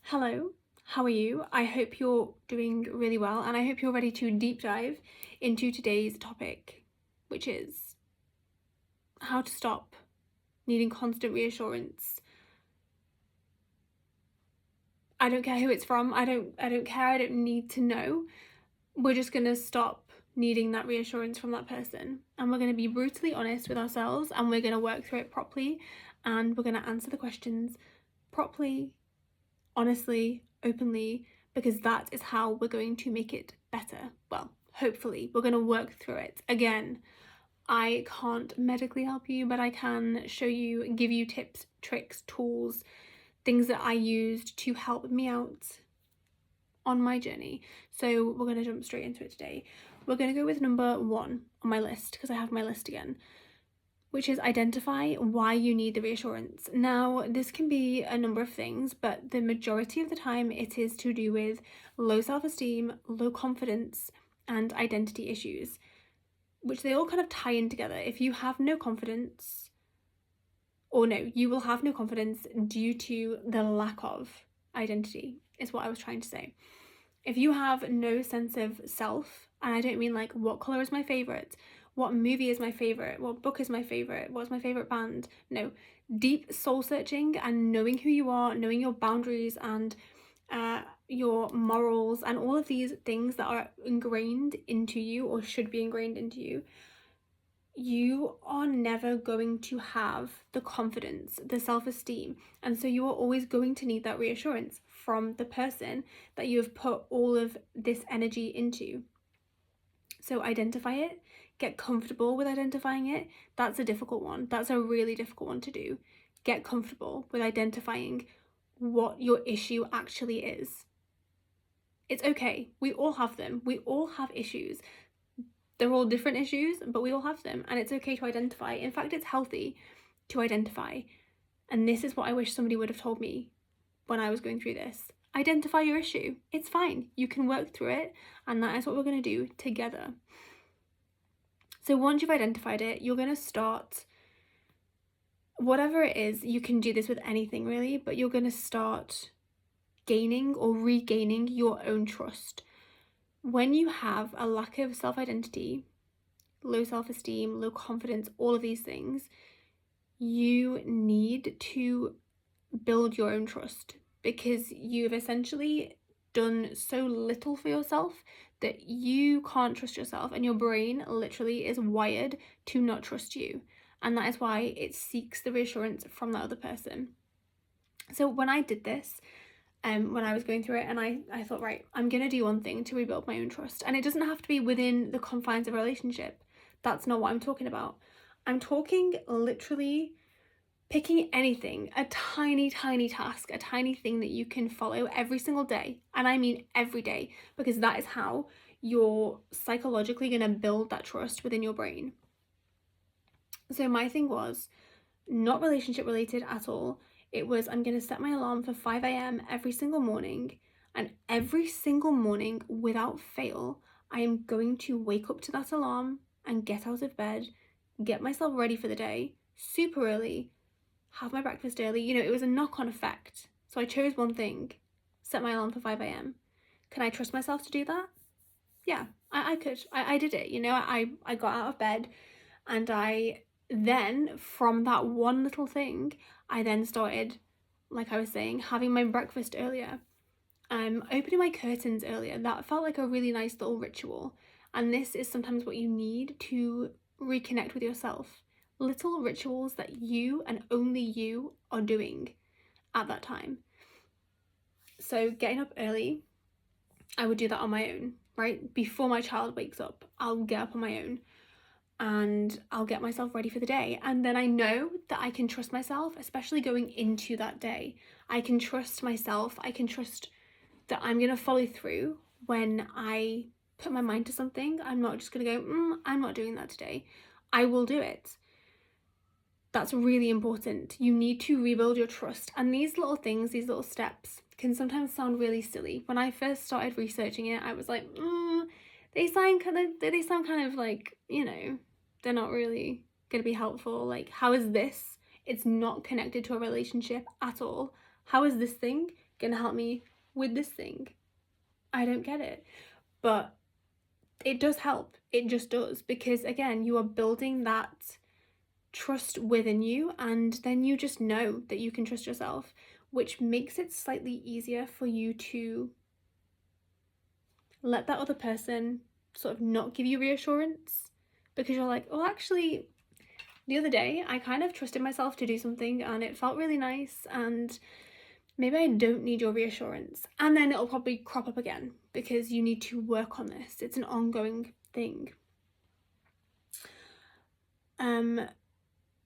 Hello, how are you? I hope you're doing really well, and I hope you're ready to deep dive into today's topic, which is how to stop needing constant reassurance. I don't care who it's from. I don't care. I don't need to know. We're just going to stop needing that reassurance from that person, and we're going to be brutally honest with ourselves, and we're going to work through it properly, and we're going to answer the questions properly, honestly, openly, because that is how we're going to make it better. Well, hopefully, we're going to work through it. Again, I can't medically help you, but I can show you, give you tips, tricks, tools, things that I used to help me out on my journey. So we're going to jump straight into it today. We're going to go with number 1 on my list, because I have my list again, which is identify why you need the reassurance. Now, this can be a number of things, but the majority of the time it is to do with low self-esteem, low confidence, and identity issues, which they all kind of tie in together. If you have no confidence, you will have no confidence due to the lack of identity, is what I was trying to say. If you have no sense of self, and I don't mean like what color is my favorite, what movie is my favorite, what book is my favorite, what's my favorite band. No, deep soul searching and knowing who you are, knowing your boundaries and your morals and all of these things that are ingrained into you or should be ingrained into you, you are never going to have the confidence, the self-esteem, and so you are always going to need that reassurance from the person that you have put all of this energy into. So identify it, get comfortable with identifying it. That's a difficult one. That's a really difficult one to do. Get comfortable with identifying what your issue actually is. It's okay. We all have them. We all have issues. They're all different issues, but we all have them, and it's okay to identify. In fact, it's healthy to identify. And this is what I wish somebody would have told me when I was going through this. Identify your issue. It's fine. You can work through it, and that is what we're going to do together. So once you've identified it, you're going to start, whatever it is, you can do this with anything really, but you're going to start gaining or regaining your own trust. When you have a lack of self-identity, low self-esteem, low confidence, all of these things, you need to build your own trust, because you've essentially done so little for yourself that you can't trust yourself, and your brain literally is wired to not trust you, and that is why it seeks the reassurance from that other person. So when I did this, when I was going through it, and I thought, right, I'm gonna do one thing to rebuild my own trust, and it doesn't have to be within the confines of a relationship. That's not what I'm talking about. I'm talking literally picking anything, a tiny task, a tiny thing that you can follow every single day, and I mean every day, because that is how you're psychologically gonna build that trust within your brain. So my thing was not relationship related at all. It was, I'm going to set my alarm for 5 a.m. every single morning, and every single morning without fail, I am going to wake up to that alarm and get out of bed, get myself ready for the day super early, have my breakfast early. It was a knock-on effect. So I chose one thing, set my alarm for 5 a.m. Can I trust myself to do that? Yeah, I could. I did it. I got out of bed, and I then, from that one little thing, I then started, like I was saying, having my breakfast earlier, opening my curtains earlier. That felt like a really nice little ritual, and this is sometimes what you need to reconnect with yourself. Little rituals that you and only you are doing at that time. So getting up early, I would do that on my own, right? Before my child wakes up, I'll get up on my own, and I'll get myself ready for the day. And then I know that I can trust myself, especially going into that day. I can trust myself. I can trust that I'm going to follow through when I put my mind to something. I'm not just going to go, I'm not doing that today. I will do it. That's really important. You need to rebuild your trust. And these little things, these little steps can sometimes sound really silly. When I first started researching it, I was like, they sound kind of like, they're not really going to be helpful. Like, how is this? It's not connected to a relationship at all. How is this thing going to help me with this thing? I don't get it. But it does help. It just does. Because again, you are building that trust within you, and then you just know that you can trust yourself, which makes it slightly easier for you to let that other person sort of not give you reassurance, because you're like, oh, actually, the other day I kind of trusted myself to do something and it felt really nice, and maybe I don't need your reassurance. And then it'll probably crop up again because you need to work on this. It's an ongoing thing.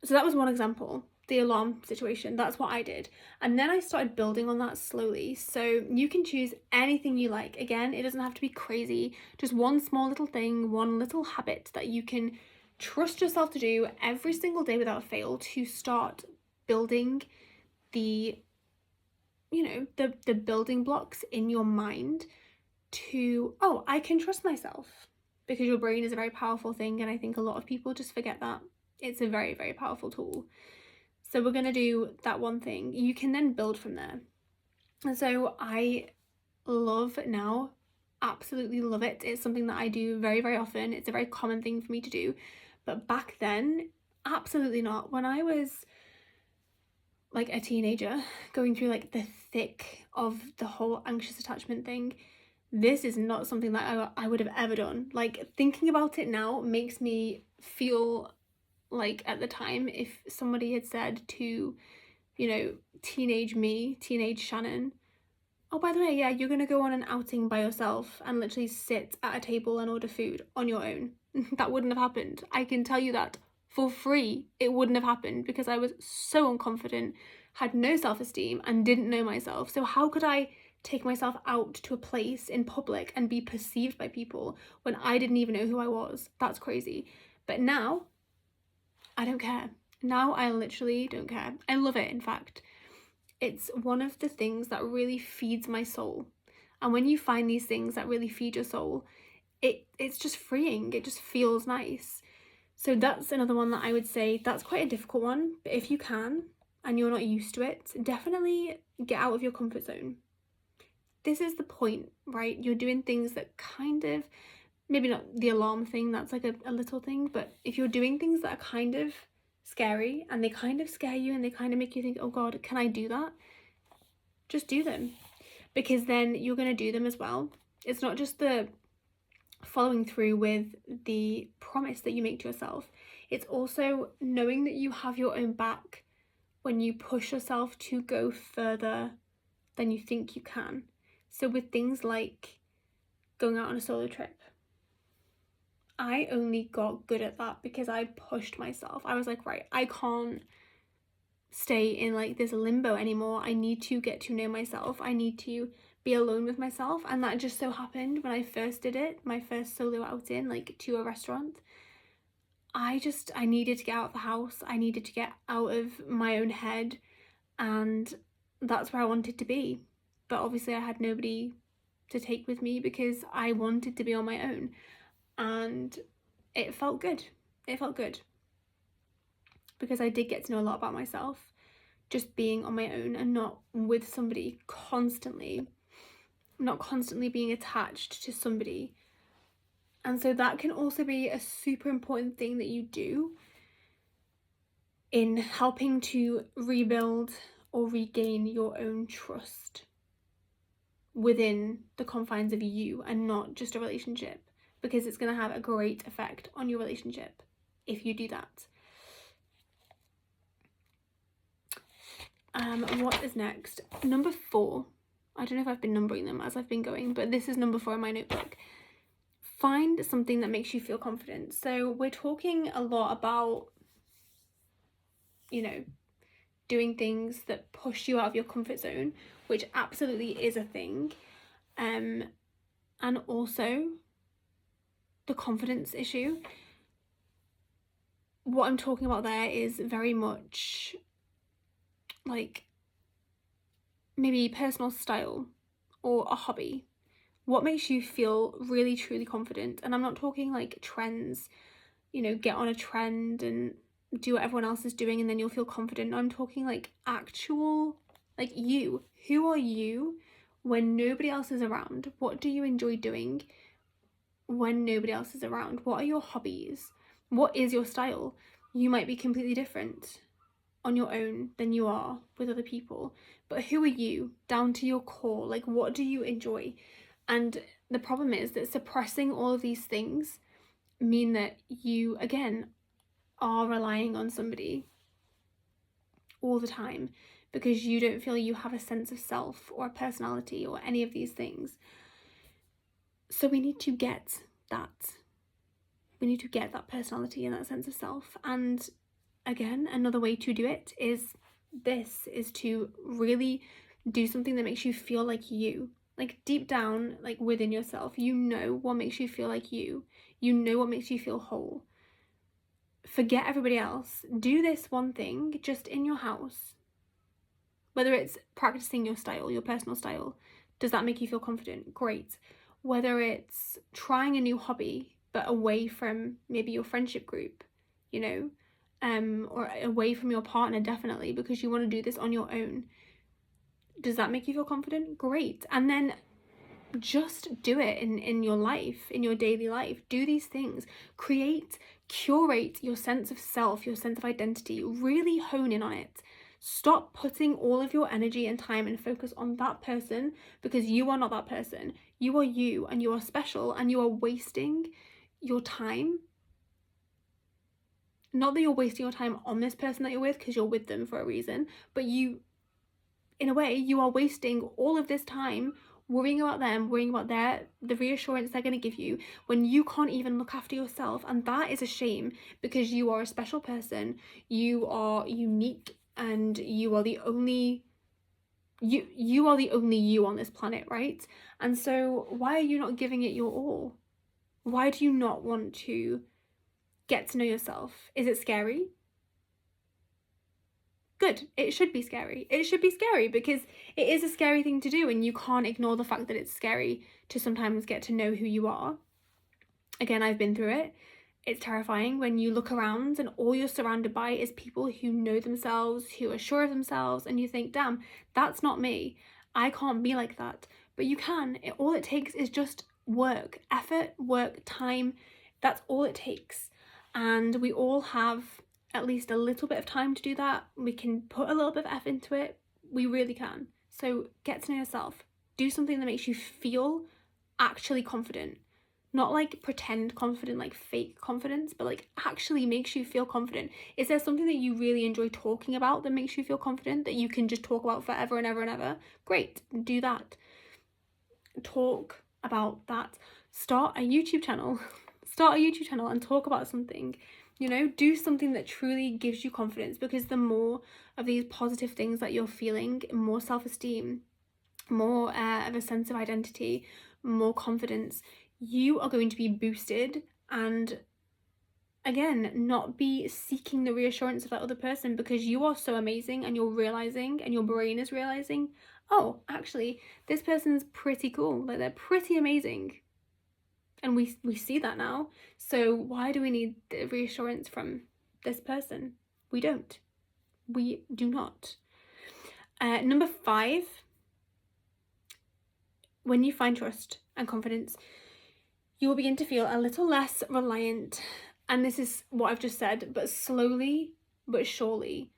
So that was one example, the alarm situation. That's what I did. And then I started building on that slowly. So you can choose anything you like. Again, it doesn't have to be crazy. Just one small little thing, one little habit that you can trust yourself to do every single day without fail to start building the, you know, the building blocks in your mind to, oh, I can trust myself. Because your brain is a very powerful thing, and I think a lot of people just forget that. It's a very, very powerful tool. So we're going to do that one thing. You can then build from there. And so I love now, absolutely love it. It's something that I do very, very often. It's a very common thing for me to do. But back then, absolutely not. When I was like a teenager, going through like the thick of the whole anxious attachment thing, this is not something that I would have ever done. Like, thinking about it now makes me feel like, at the time, if somebody had said to, you know, teenage me, teenage Shannon, oh, by the way, yeah, you're gonna go on an outing by yourself and literally sit at a table and order food on your own. That wouldn't have happened. I can tell you that for free, it wouldn't have happened, because I was so unconfident, had no self-esteem, and didn't know myself. So how could I take myself out to a place in public and be perceived by people when I didn't even know who I was? That's crazy. But now, I don't care. Now I literally don't care. I love it, in fact. It's one of the things that really feeds my soul. And when you find these things that really feed your soul, it's just freeing. It just feels nice. So that's another one that I would say, that's quite a difficult one. But if you can, and you're not used to it, definitely get out of your comfort zone. This is the point, right? You're doing things that kind of, maybe not the alarm thing, that's like a little thing, but if you're doing things that are kind of scary and they kind of scare you and they kind of make you think, oh God, can I do that? Just do them, because then you're going to do them as well. It's not just the following through with the promise that you make to yourself. It's also knowing that you have your own back when you push yourself to go further than you think you can. So with things like going out on a solo trip, I only got good at that because I pushed myself. I was like, right, I can't stay in like this limbo anymore. I need to get to know myself. I need to be alone with myself. And that just so happened when I first did it, my first solo outing, like to a restaurant, I needed to get out of the house. I needed to get out of my own head, and that's where I wanted to be. But obviously I had nobody to take with me because I wanted to be on my own, and it felt good. It felt good because I did get to know a lot about myself just being on my own and not with somebody constantly, not constantly being attached to somebody. And so that can also be a super important thing that you do in helping to rebuild or regain your own trust within the confines of you and not just a relationship, because it's going to have a great effect on your relationship if you do that. What is next? Number 4. I don't know if I've been numbering them as I've been going, but this is number 4 in my notebook. Find something that makes you feel confident. So we're talking a lot about, you know, doing things that push you out of your comfort zone, which absolutely is a thing. And also the confidence issue. What I'm talking about there is very much like maybe personal style or a hobby. What makes you feel really truly confident? And I'm not talking like trends, you know, get on a trend and do what everyone else is doing and then you'll feel confident. I'm talking like actual Like you, who are you when nobody else is around? What do you enjoy doing when nobody else is around? What are your hobbies? What is your style? You might be completely different on your own than you are with other people, but who are you down to your core? Like, what do you enjoy? And the problem is that suppressing all of these things mean that you, again, are relying on somebody all the time because you don't feel you have a sense of self or a personality or any of these things. So we need to get that. We need to get that personality and that sense of self. And again, another way to do it is to really do something that makes you feel like you. Like deep down, like within yourself, you know what makes you feel like you. You know what makes you feel whole. Forget everybody else. Do this one thing just in your house. Whether it's practicing your style, your personal style, does that make you feel confident? Great. Whether it's trying a new hobby, but away from maybe your friendship group, you know, or away from your partner, definitely, because you want to do this on your own. Does that make you feel confident? Great. And then just do it in your life, in your daily life. Do these things. Curate your sense of self, your sense of identity. Really hone in on it. Stop putting all of your energy and time and focus on that person, because you are not that person. You are you, and you are special, and you are wasting your time. Not that you're wasting your time on this person that you're with, because you're with them for a reason, but you, in a way, you are wasting all of this time worrying about them, worrying about the reassurance they're going to give you when you can't even look after yourself. And that is a shame, because you are a special person, you are unique, and you are the only you are the only you on this planet, right? And so why are you not giving it your all? Why do you not want to get to know yourself? Is it scary? Good. It should be scary. It should be scary because it is a scary thing to do, and you can't ignore the fact that it's scary to sometimes get to know who you are. Again, I've been through it. It's terrifying when you look around and all you're surrounded by is people who know themselves, who are sure of themselves, and you think, damn, that's not me. I can't be like that. But you can. All it takes is just work, effort, work, time. That's all it takes. And we all have at least a little bit of time to do that. We can put a little bit of effort into it. We really can. So get to know yourself. Do something that makes you feel actually confident. Not like pretend confident, like fake confidence, but like actually makes you feel confident. Is there something that you really enjoy talking about that makes you feel confident, that you can just talk about forever and ever and ever? Great, do that. Talk about that. Start a YouTube channel. Start a YouTube channel and talk about something. You know, do something that truly gives you confidence, because the more of these positive things that you're feeling, more self-esteem, more of a sense of identity, more confidence, you are going to be boosted, and again, not be seeking the reassurance of that other person, because you are so amazing, and you're realizing, and your brain is realizing, oh, actually, this person's pretty cool, like they're pretty amazing. And we see that now. So why do we need the reassurance from this person? We don't. We do not. Number 5, when you find trust and confidence, you will begin to feel a little less reliant. And this is what I've just said, but slowly but surely.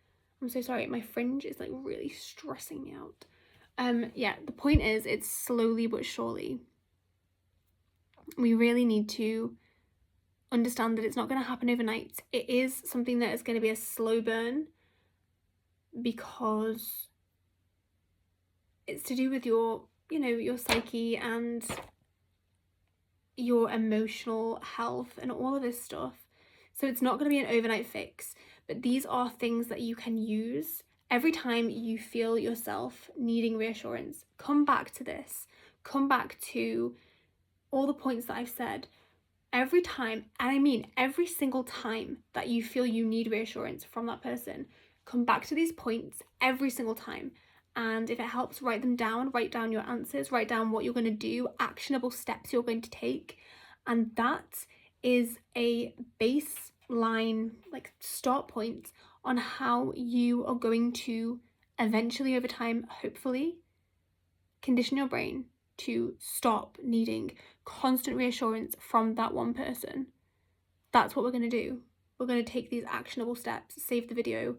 I'm so sorry, my fringe is like really stressing me out. Yeah, the point is, it's slowly but surely. We really need to understand that it's not going to happen overnight. It is something that is going to be a slow burn, because it's to do with your, you know, your psyche and your emotional health and all of this stuff. So it's not going to be an overnight fix, but these are things that you can use every time you feel yourself needing reassurance. Come back to this. Come back to all the points that I've said. Every time, and I mean every single time that you feel you need reassurance from that person, come back to these points every single time. And if it helps, write them down, write down your answers, write down what you're going to do, actionable steps you're going to take. And that is a baseline, like start point on how you are going to eventually over time, hopefully, condition your brain to stop needing constant reassurance from that one person. That's what we're going to do. We're going to take these actionable steps, save the video,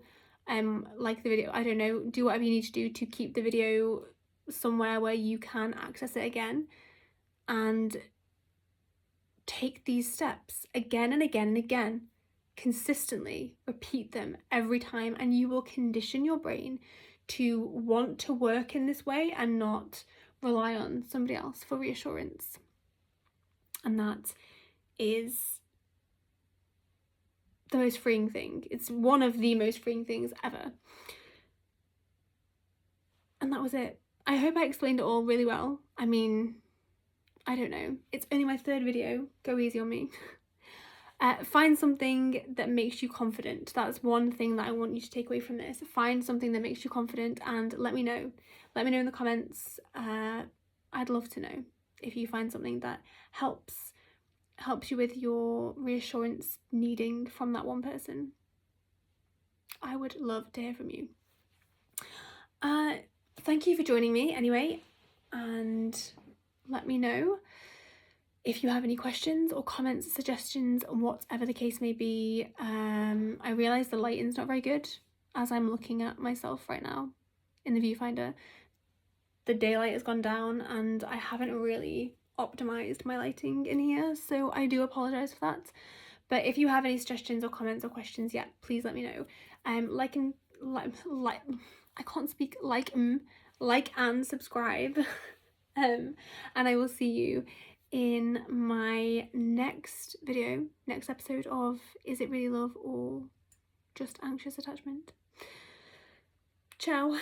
like the video, I don't know, do whatever you need to do to keep the video somewhere where you can access it again, and take these steps again and again and again, consistently repeat them every time, and you will condition your brain to want to work in this way and not rely on somebody else for reassurance. And that is the most freeing thing. It's one of the most freeing things ever. And that was it. I hope I explained it all really well. I mean, I don't know. It's only my 3rd video. Go easy on me. Find something that makes you confident. That's one thing that I want you to take away from this. Find something that makes you confident and let me know. Let me know in the comments. I'd love to know if you find something that helps you with your reassurance needing from that one person. I would love to hear from you. Thank you for joining me anyway, and let me know if you have any questions or comments, suggestions, whatever the case may be. I realise the lighting's not very good as I'm looking at myself right now in the viewfinder. The daylight has gone down and I haven't really optimised my lighting in here, so I do apologise for that. But if you have any suggestions or comments or questions, yeah, please let me know. Like and subscribe. And I will see you in my next video, next episode of Is It Really Love or Just Anxious Attachment? Ciao.